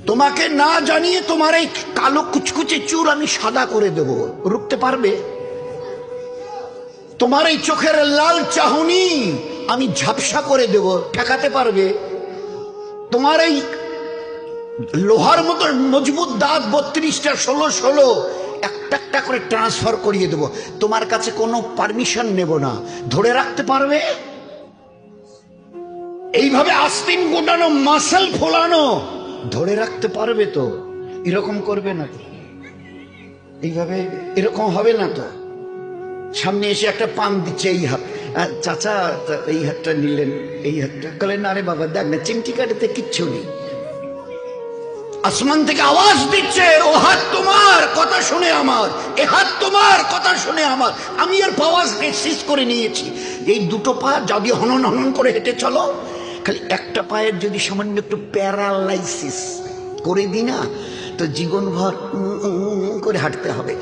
তোমাকে না জানিয়ে তোমার এই কালো কুচকুচে চুল আমি সাদা করে দেব, রুখতে পারবে? তোমার এই চোখের লাল চাহনি আমি ঝাপসা করে দেব, ঠেকাতে পারবে? তোমার এই লোহার মতো মজবুত দাঁত 32টা 16 একটা একটা করে ট্রান্সফার করিয়ে দেব, তোমার কাছে কোনো পারমিশন নেব না, ধরে রাখতে পারবে? এইভাবে আস্তিন গোটানো মাসেল ফোলানো ধরে রাখতে পারবে তো? এরকম করবে না তো? এইভাবে এরকম হবে না তো? সামনে এসে একটা পান দিচ্ছে, এই হাত, চাচা এই হাতটা নিলেন, এই হাতটা বলেন, আরে বাবা দেখ না চিমটি কাটাতে কিচ্ছু নেই। আসমান থেকে আওয়াজ দিচ্ছে, ও হাত তোমার কথা শুনে আমার, এ হাত তোমার কথা শুনে আমার। আমি আর পাওয়াজ শেষ করে নিয়েছি। এই দুটো পা যদি হনন হনন করে হেঁটে চলো, খালি একটা পায়ের যদি সামান্য একটু প্যারালাইসিস করে দিই না, তো জীবনভর করে হাঁটতে হবে।